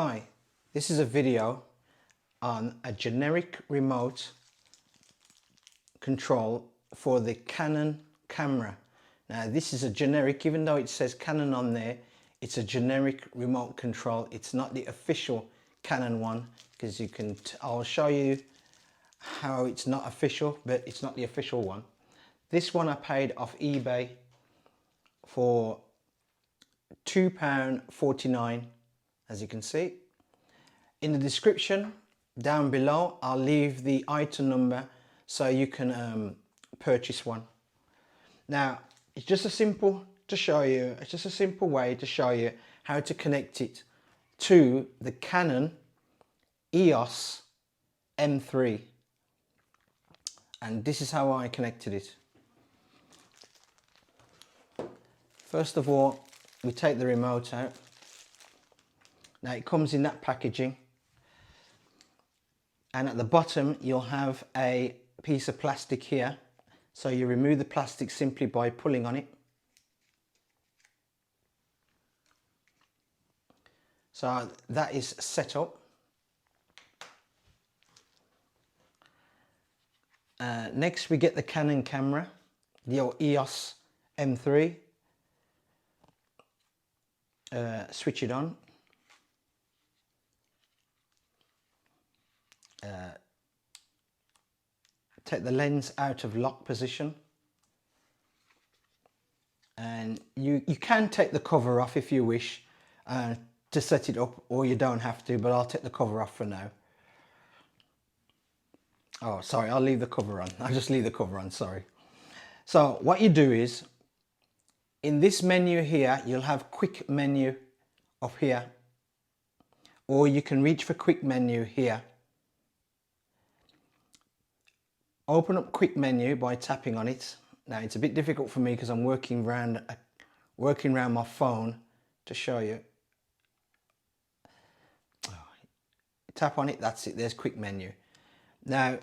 Hi, this is a video on a generic remote control for the Canon camera. Now this is a generic, even though it says Canon on there, it's a generic remote control. It's not the official Canon one, because I'll show you how it's not official, but it's not the official one. This one I paid off eBay for £2.49, as you can see. In the description down below, I'll leave the item number so you can purchase one. Now, it's just a simple way to show you how to connect it to the Canon EOS M3. And this is how I connected it. First of all, we take the remote out. Now it comes in that packaging, and at the bottom you'll have a piece of plastic here. So you remove the plastic simply by pulling on it. So that is set up. Next we get the Canon camera, the EOS M3. Switch it on. Take the lens out of lock position, and you can take the cover off if you wish to set it up, or you don't have to, but I'll take the cover off for now. Oh, sorry, I'll leave the cover on. I'll just leave the cover on, sorry. So what you do is, in this menu here, you'll have quick menu up here, or you can reach for quick menu here. Open up quick menu by tapping on it. Now it's a bit difficult for me because I'm working around my phone to show you. Tap on it, that's it, there's quick menu. Now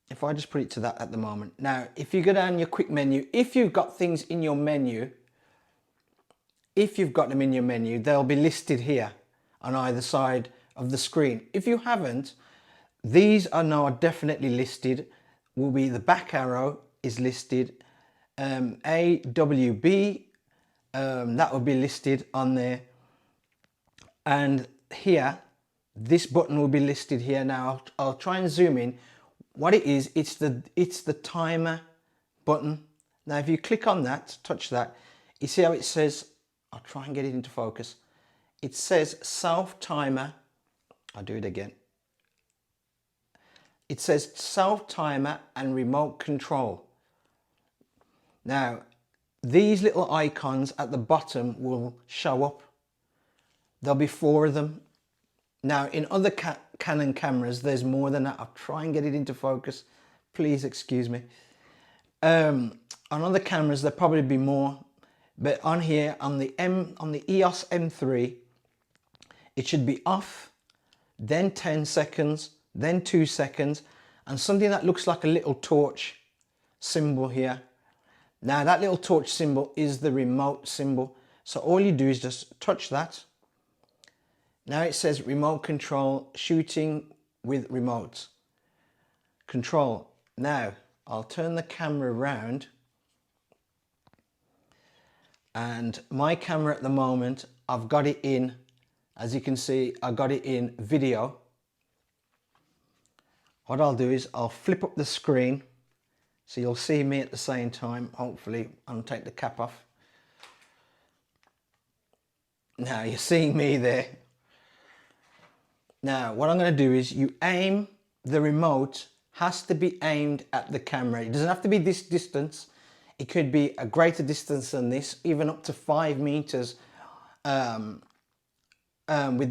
if I just put it to that at the moment. Now if you go down your quick menu, if you've got things in your menu, if you've got them in your menu, they'll be listed here on either side of the screen. If you haven't, these are now definitely listed. Will be the back arrow is listed, AWB, that will be listed on there, and here this button will be listed here. Now I'll try and zoom in. What it is, it's the timer button. Now if you click on that, touch that, you see how it says, I'll try and get it into focus, it says self timer. I'll do it again. It says self timer and remote control. Now these little icons at the bottom will show up. There'll be 4 of them. Now in other Canon cameras there's more than that. I'll try and get it into focus, please excuse me. On other cameras there'll probably be more, but on here, on the EOS M3, it should be off, then 10 seconds, then 2 seconds, and something that looks like a little torch symbol here. Now that little torch symbol is the remote symbol. So all you do is just touch that. Now it says remote control, shooting with remote control. Now I'll turn the camera around, and my camera at the moment, I've got it in, as you can see, I got it in video. What I'll do is I'll flip up the screen so you'll see me at the same time. Hopefully I'll take the cap off. Now you're seeing me there. Now what I'm going to do is, you aim, the remote has to be aimed at the camera. It doesn't have to be this distance. It could be a greater distance than this, even up to 5 meters with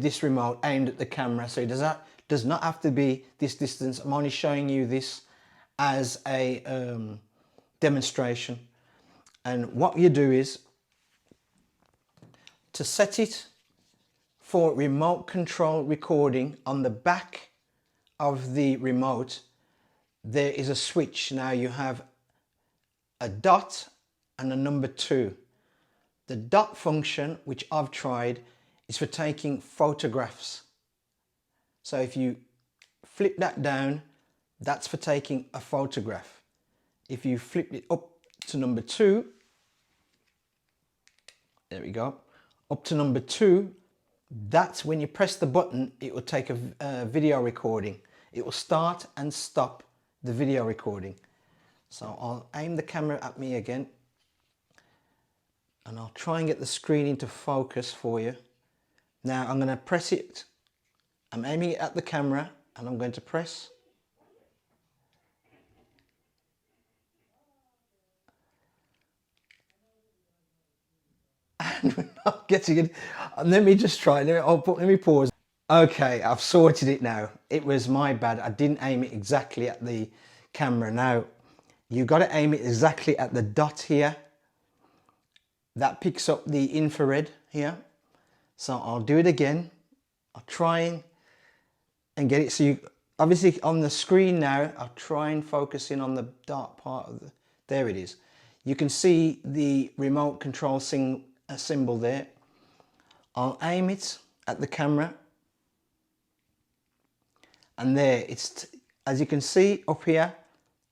this remote aimed at the camera. So it does not have to be this distance. I'm only showing you this as a demonstration. And what you do is, to set it for remote control recording, on the back of the remote there is a switch. Now you have a dot and a number 2. The dot function, which I've tried, is for taking photographs. So if you flip that down, that's for taking a photograph. If you flip it up to number 2, there we go, up to number 2, that's when you press the button, it will take a video recording. It will start and stop the video recording. So I'll aim the camera at me again, and I'll try and get the screen into focus for you. Now I'm going to press it. I'm aiming it at the camera and I'm going to press. And we're not getting it. Let me just try. Let me pause. Okay, I've sorted it now. It was my bad. I didn't aim it exactly at the camera. Now, you've got to aim it exactly at the dot here. That picks up the infrared here. So I'll do it again. I'll try and get it. So you obviously on the screen now, I'll try and focus in on the dark part of the, there it is. You can see the remote control symbol there. I'll aim it at the camera. And there, it's, as you can see up here,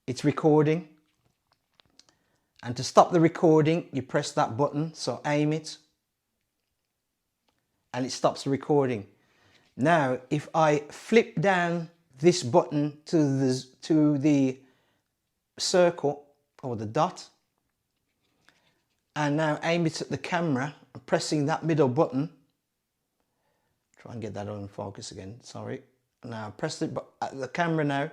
it's recording. And to stop the recording, you press that button. So aim it. And it stops the recording. Now, if I flip down this button to the circle or the dot, and now aim it at the camera, and pressing that middle button, try and get that on focus again, sorry. Now press it at the camera now.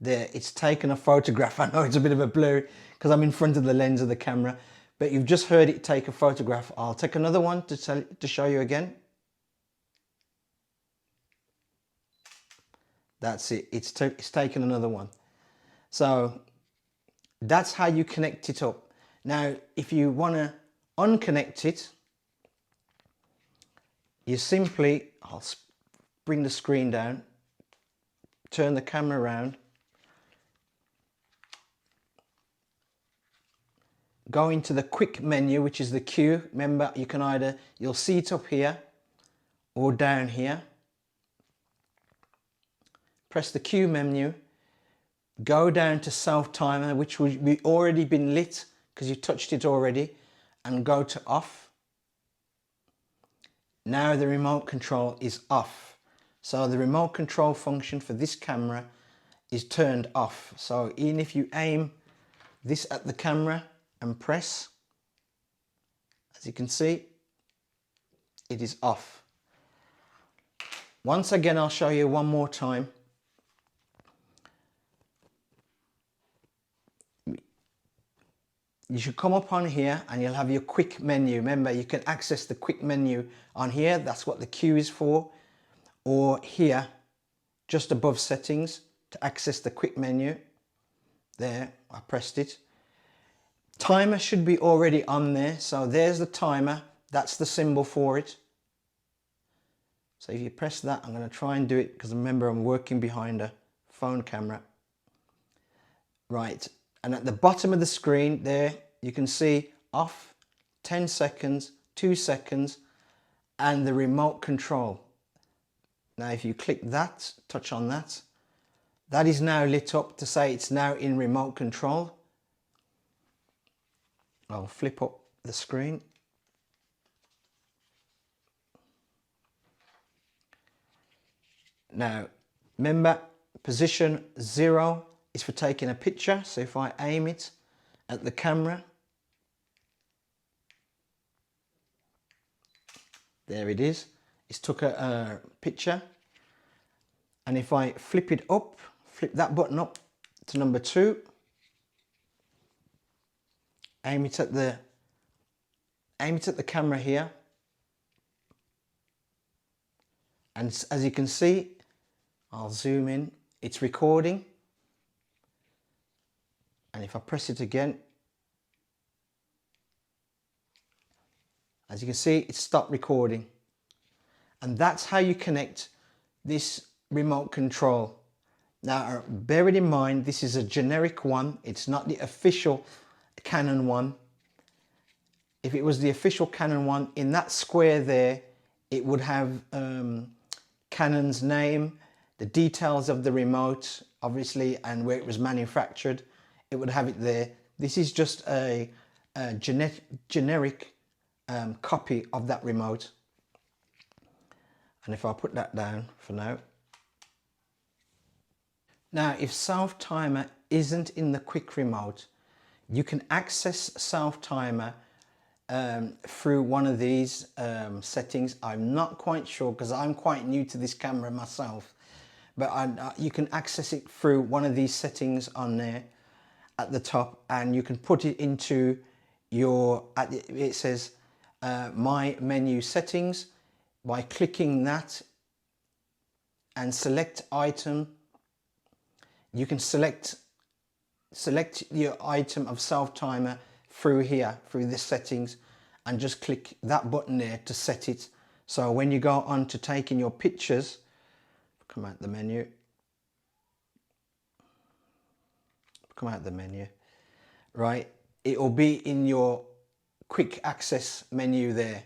There, it's taken a photograph. I know it's a bit of a blur because I'm in front of the lens of the camera, but you've just heard it take a photograph. I'll take another one to show you again. That's it. It's taken another one. So that's how you connect it up. Now, if you want to unconnect it, you simply, I'll bring the screen down, turn the camera around, go into the quick menu, which is the Q. Remember, you can either, you'll see it up here or down here. Press the Q menu, go down to self timer, which will be already been lit because you touched it already, and go to off. Now the remote control is off. So the remote control function for this camera is turned off. So even if you aim this at the camera and press, as you can see, it is off. Once again, I'll show you one more time. You should come up on here and you'll have your quick menu. Remember, you can access the quick menu on here. That's what the Q is for. Or here, just above settings, to access the quick menu. There, I pressed it. Timer should be already on there. So there's the timer. That's the symbol for it. So if you press that, I'm going to try and do it because remember I'm working behind a phone camera. Right. And at the bottom of the screen there, you can see off, 10 seconds, 2 seconds, and the remote control. Now, if you click that, touch on that, that is now lit up to say it's now in remote control. I'll flip up the screen. Now, remember, position 0 is for taking a picture. So if I aim it at the camera, there it is. It's took a picture. And if I flip it up, flip that button up to number 2, aim it at the camera here. And as you can see, I'll zoom in, it's recording. And if I press it again, as you can see, it stopped recording. And that's how you connect this remote control. Now, bear it in mind, this is a generic one. It's not the official Canon one. if it was the official Canon one, in that square there, it would have Canon's name, the details of the remote, obviously, and where it was manufactured. It would have it there. This is just a generic copy of that remote. And if I put that down for now. Now, if self timer isn't in the quick remote, you can access self timer through one of these settings. I'm not quite sure because I'm quite new to this camera myself, but you can access it through one of these settings on there at the top, and you can put it into your, it says my menu settings. By clicking that and select item, you can select your item of self timer through here, through the settings, and just click that button there to set it. So when you go on to taking your pictures, come out the menu, right, it will be in your quick access menu there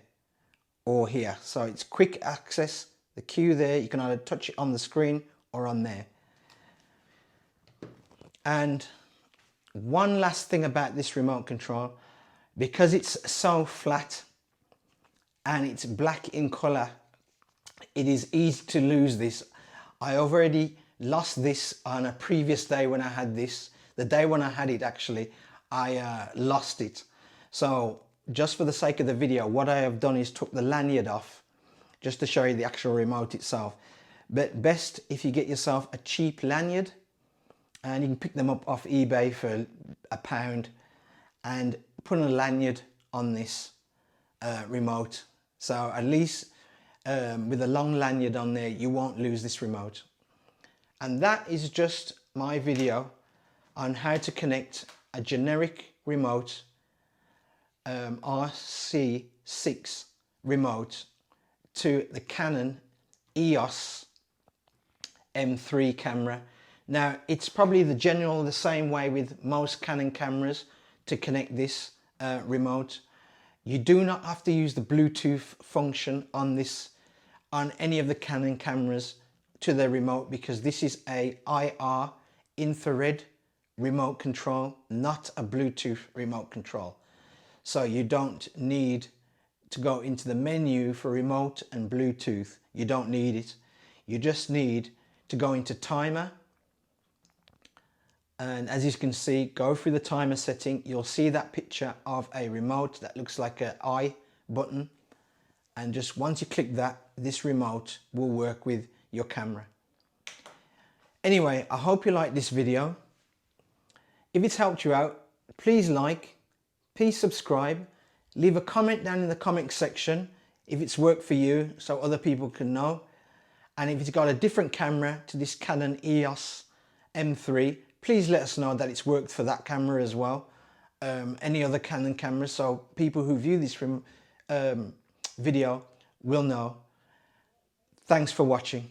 or here. So it's quick access, the Q there, you can either touch it on the screen or on there. And one last thing about this remote control, because it's so flat and it's black in color, it is easy to lose this. I already lost this on a previous day when I had this. The day when I had it, actually, I lost it. So just for the sake of the video, what I have done is took the lanyard off just to show you the actual remote itself. But best if you get yourself a cheap lanyard, and you can pick them up off eBay for £1, and put a lanyard on this remote. So at least with a long lanyard on there, you won't lose this remote. And that is just my video on how to connect a generic remote RC-6 remote to the Canon EOS M3 camera. Now, it's probably the same way with most Canon cameras to connect this remote. You do not have to use the Bluetooth function on any of the Canon cameras to the remote, because this is a IR infrared remote control, not a Bluetooth remote control. So you don't need to go into the menu for remote and Bluetooth. You don't need it. You just need to go into timer. And as you can see, go through the timer setting. You'll see that picture of a remote that looks like an I button. And just once you click that, this remote will work with your camera. Anyway, I hope you like this video. If it's helped you out, please like, please subscribe, leave a comment down in the comment section if it's worked for you so other people can know. And if it's got a different camera to this Canon EOS M3, please let us know that it's worked for that camera as well. Any other Canon cameras, so people who view this video will know. Thanks for watching.